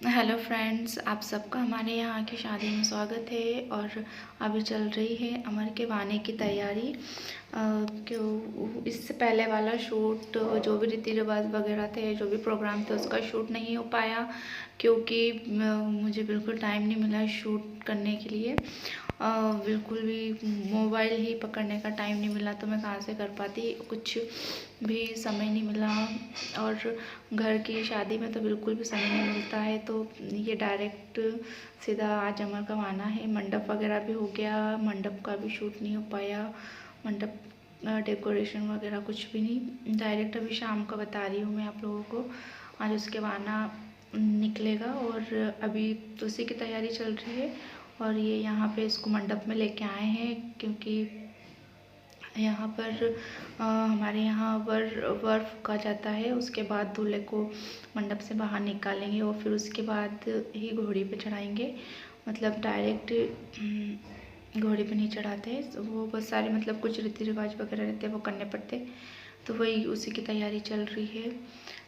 Hello friends, आप सबका हमारे यहाँ की शादी में स्वागत है। और अभी चल रही है अमर के गाने की तैयारी। क्यों इससे पहले वाला शूट, जो भी रीति रिवाज वगैरह थे, जो भी प्रोग्राम थे, उसका शूट नहीं हो पाया क्योंकि मुझे बिल्कुल टाइम नहीं मिला शूट करने के लिए। बिल्कुल भी मोबाइल ही पकड़ने का टाइम नहीं मिला, तो मैं कहाँ से कर पाती, कुछ भी समय नहीं मिला। और घर की शादी में तो बिल्कुल भी समय नहीं मिलता है, तो ये डायरेक्ट सीधा आज अमर का आना है। मंडप वगैरह भी हो गया, मंडप का भी शूट नहीं हो पाया, मंडप डेकोरेशन वगैरह कुछ भी नहीं। डायरेक्ट अभी शाम का बता रही हूँ मैं आप लोगों को, आज उसके गाना निकलेगा। और अभी तो उसी की तैयारी चल रही है। और ये यहाँ पे इसको मंडप में लेके आए हैं क्योंकि यहाँ पर हमारे यहाँ वर फूका जाता है। उसके बाद दूल्हे को मंडप से बाहर निकालेंगे और फिर उसके बाद ही घोड़ी पे चढ़ाएंगे। मतलब डायरेक्ट घोड़ी पे नहीं चढ़ाते, वो बहुत सारे मतलब कुछ रीति रिवाज वगैरह रहते हैं, वो करने पड़ते। तो वही उसी की तैयारी चल रही है।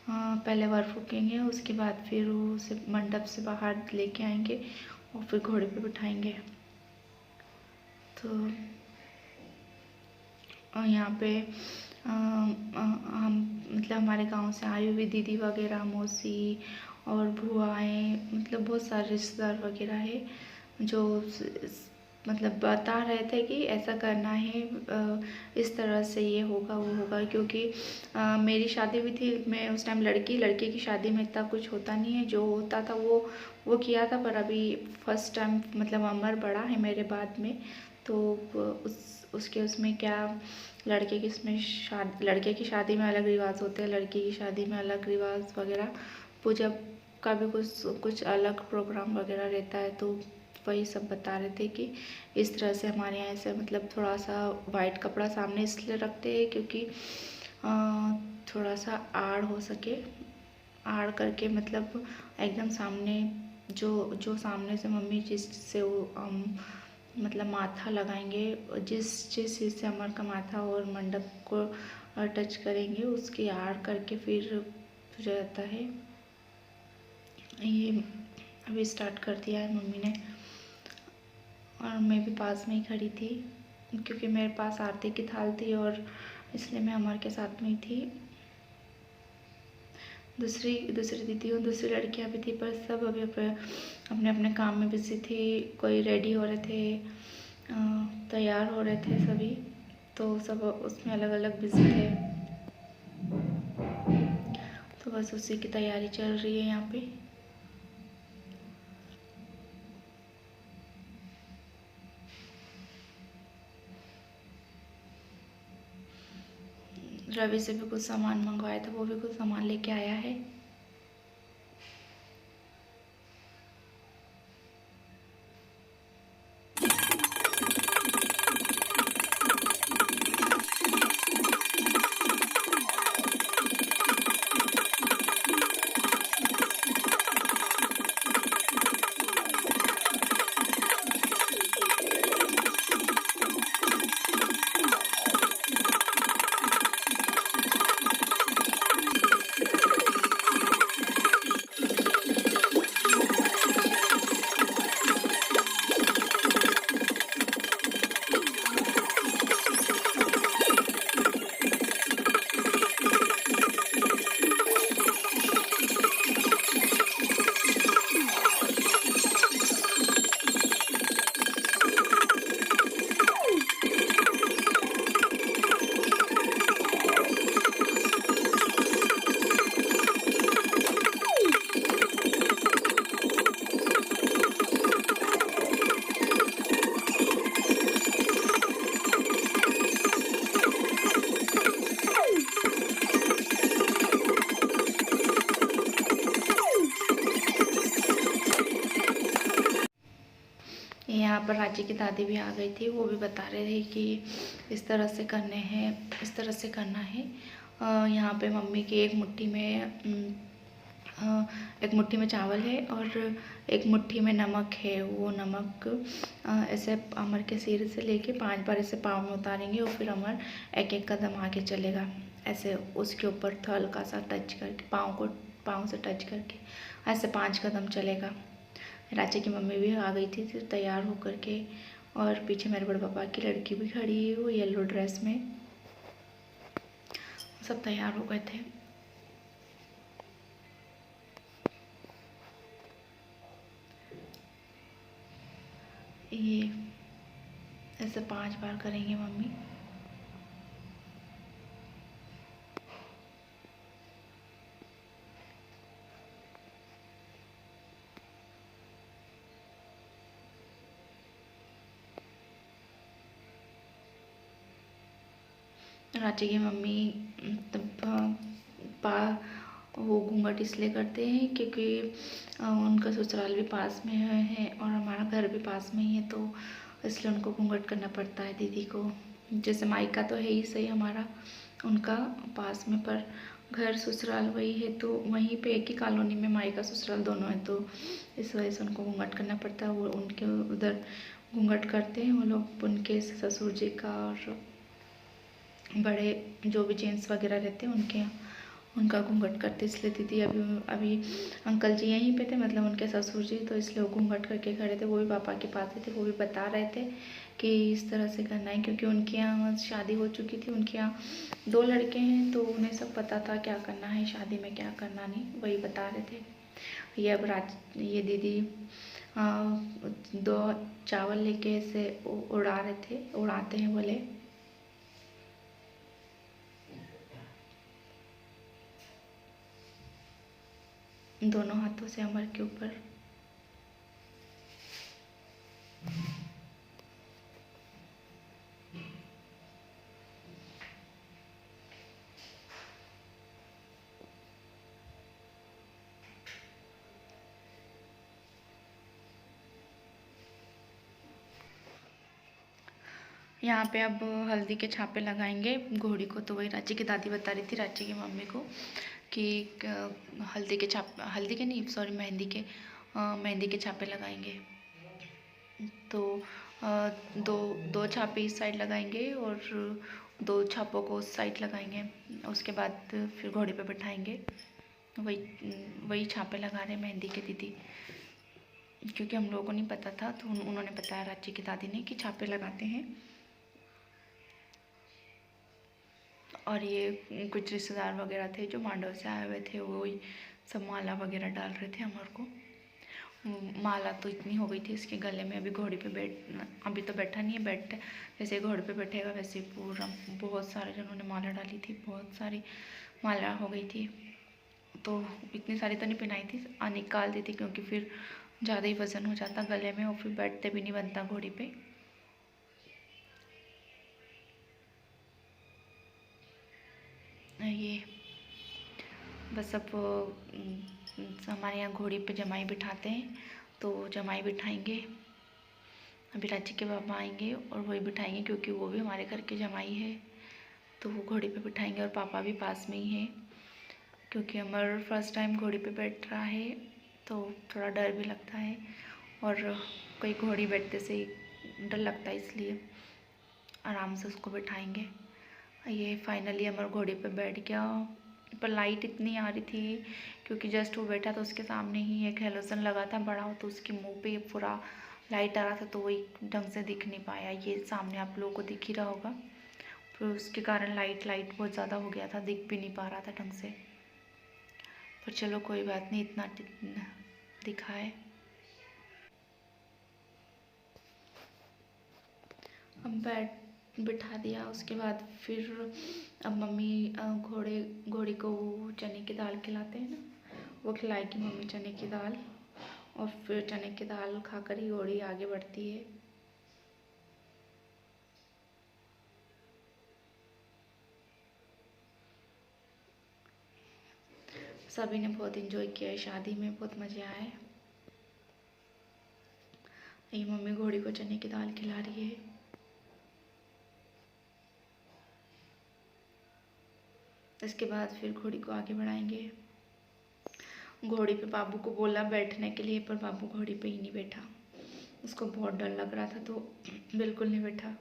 पहले वर फूकेंगे, उसके बाद फिर उसे मंडप से बाहर लेके आएंगे और फिर घोड़े पे बिठाएंगे। तो यहाँ पे हम मतलब हमारे गांव से आई हुई दीदी वगैरह, मौसी और बुआएँ, मतलब बहुत सारे रिश्तेदार वगैरह है जो मतलब बता रहे थे कि ऐसा करना है, इस तरह से ये होगा वो होगा। क्योंकि मेरी शादी भी थी, मैं उस टाइम लड़के की शादी में इतना कुछ होता नहीं है, जो होता था वो किया था। पर अभी फर्स्ट टाइम मतलब अमर बड़ा है मेरे बाद में, तो उसके उसमें क्या, लड़के की शादी में अलग रिवाज होते हैं, लड़की की शादी में अलग रिवाज वगैरह, पूजा का भी कुछ अलग प्रोग्राम वगैरह रहता है। तो वही सब बता रहे थे कि इस तरह से हमारे यहाँ ऐसे मतलब थोड़ा सा वाइट कपड़ा सामने इसलिए रखते हैं क्योंकि थोड़ा सा आड़ हो सके, आड़ करके मतलब एकदम सामने जो सामने से मम्मी जिससे वो मतलब माथा लगाएंगे, जिस चीज़ से अमर का माथा और मंडप को टच करेंगे, उसकी आड़ करके फिर जाता है। ये अभी स्टार्ट कर दिया है मम्मी ने, और मैं भी पास में ही खड़ी थी क्योंकि मेरे पास आरती की थाल थी और इसलिए मैं अमर के साथ में ही थी। दूसरी दीदी और दूसरी लड़कियां भी थी, पर सब अभी अपने अपने काम में बिजी थी। कोई रेडी हो रहे थे, तैयार हो रहे थे सभी, तो सब उसमें अलग अलग बिजी थे। तो बस उसी की तैयारी चल रही है यहाँ पे। रवि से भी कुछ सामान मंगवाया था, वो भी कुछ सामान लेके आया है। यहाँ पर राजी की दादी भी आ गई थी, वो भी बता रहे थे कि इस तरह से करने हैं, इस तरह से करना है। यहाँ पे मम्मी की एक मुट्ठी में चावल है और एक मुट्ठी में नमक है। वो नमक ऐसे अमर के सिर से लेके 5 बार ऐसे पाँव में उतारेंगे और फिर अमर एक एक कदम आगे चलेगा, ऐसे उसके ऊपर हल्का सा टच करके, पाँव से टच करके, ऐसे 5 कदम चलेगा। रांची की मम्मी भी आ गई थी तैयार होकर के, और पीछे मेरे बड़े पापा की लड़की भी खड़ी है, वो येलो ड्रेस में। सब तैयार हो गए थे। ये ऐसे 5 बार करेंगे मम्मी। रांची की मम्मी तब पा वो घूंघट इसलिए करते हैं क्योंकि उनका ससुराल भी पास में है और हमारा घर भी पास में ही है, तो इसलिए उनको घूंघट करना पड़ता है दीदी को। जैसे मायका तो है ही सही हमारा, उनका पास में, पर घर ससुराल वही है, तो वहीं पे एक ही कॉलोनी में मायका ससुराल दोनों है, तो इस वजह से उनको घूंघट करना पड़ता है। वो उनके उधर घूंघट करते हैं वो लोग, उनके ससुर जी का, और बड़े जो भी जेंट्स वगैरह रहते हैं उनके यहाँ उनका घूंघट करते, इसलिए दीदी अभी अभी अंकल जी यहीं पे थे, मतलब उनके ससुर जी, तो इसलिए वो घूंघट करके खड़े थे। वो भी पापा के पास ही थे, वो भी बता रहे थे कि इस तरह से करना है, क्योंकि उनके यहाँ शादी हो चुकी थी, उनके यहाँ 2 लड़के हैं, तो उन्हें सब पता था क्या करना है शादी में, क्या करना नहीं, वही बता रहे थे। ये अब ये दीदी 2 चावल लेके ऐसे उड़ा रहे थे, उड़ाते हैं बोले। दोनों हाथों से अमर के ऊपर। यहाँ पे अब हल्दी के छापे लगाएंगे घोड़ी को, तो वही रांची की दादी बता रही थी रांची की मम्मी को कि हल्दी के नहीं, सॉरी, मेहंदी के छापे लगाएंगे। तो दो दो छापे इस साइड लगाएंगे और 2 छापों को उस साइड लगाएंगे। उसके बाद फिर घोड़े पे बिठाएंगे। वही छापे लगा रहे मेहंदी के दीदी, क्योंकि हम लोगों को नहीं पता था, तो उन्होंने बताया रांची की दादी ने कि छापे लगाते हैं। और ये कुछ रिश्तेदार वगैरह थे जो मांडव से आए हुए थे, वो सब माला वगैरह डाल रहे थे हमारे को। माला तो इतनी हो गई थी इसके गले में, अभी तो बैठा नहीं है, जैसे घोड़े पे बैठेगा वैसे पूरा बहुत सारे जिन्होंने माला डाली थी, बहुत सारी माला हो गई थी। तो इतनी सारी तो नहीं पहनाई थी, निकाल दी थी, क्योंकि फिर ज़्यादा ही वज़न हो जाता गले में और फिर बैठते भी नहीं बनता घोड़ी पे। ये बस अब हमारे यहाँ घोड़ी पे जमाई बिठाते हैं, तो जमाई बिठाएंगे। अभी रांची के पापा आएंगे और वही बिठाएंगे, क्योंकि वो भी हमारे घर के जमाई है, तो वो घोड़ी पे बिठाएंगे। और पापा भी पास में ही है, क्योंकि अमर फर्स्ट टाइम घोड़ी पे बैठ रहा है, तो थोड़ा डर भी लगता है, और कोई घोड़ी बैठते से डर लगता है, इसलिए आराम से उसको बिठाएंगे। ये फाइनली अमर घोड़े पे बैठ गया, पर लाइट इतनी आ रही थी, क्योंकि जस्ट वो बैठा तो उसके सामने ही एक हेलोजन लगा था बड़ा, तो उसके मुंह पे पूरा लाइट आ रहा था, तो वही ढंग से दिख नहीं पाया। ये सामने आप लोगों को दिख ही रहा होगा, तो उसके कारण लाइट बहुत ज़्यादा हो गया था, दिख भी नहीं पा रहा था ढंग से। पर चलो कोई बात नहीं, इतना दिखा है। अब बिठा दिया, उसके बाद फिर अब मम्मी घोड़ी को वो चने की दाल खिलाते हैं ना, वो खिलाएगी मम्मी चने की दाल, और फिर चने की दाल खाकर ही घोड़ी आगे बढ़ती है। सभी ने बहुत एंजॉय किया है शादी में, बहुत मज़े आए। ये मम्मी घोड़ी को चने की दाल खिला रही है। इसके बाद फिर घोड़ी को आगे बढ़ाएंगे। घोड़ी पे बाबू को बोला बैठने के लिए, पर बाबू घोड़ी पे ही नहीं बैठा, उसको बहुत डर लग रहा था, तो बिल्कुल नहीं बैठा।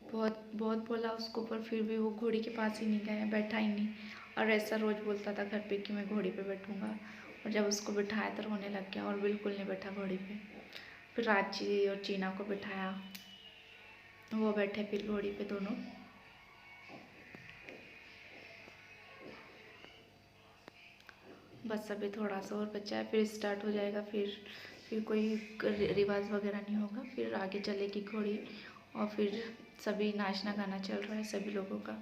बहुत बहुत बोला उसको, पर फिर भी वो घोड़ी के पास ही नहीं गया, बैठा ही नहीं। और ऐसा रोज़ बोलता था घर पे कि मैं घोड़ी पे बैठूँगा, और जब उसको बिठाया तो रोने लग गया और बिल्कुल नहीं बैठा घोड़ी पे। फिर रांची और चीना को बिठाया, वो बैठे फिर घोड़ी पे दोनों। बस अभी थोड़ा सा और बचा है, फिर स्टार्ट हो जाएगा। फिर कोई रिवाज वगैरह नहीं होगा, फिर आगे चलेगी घोड़ी और फिर सभी नाचना गाना चल रहा है सभी लोगों का।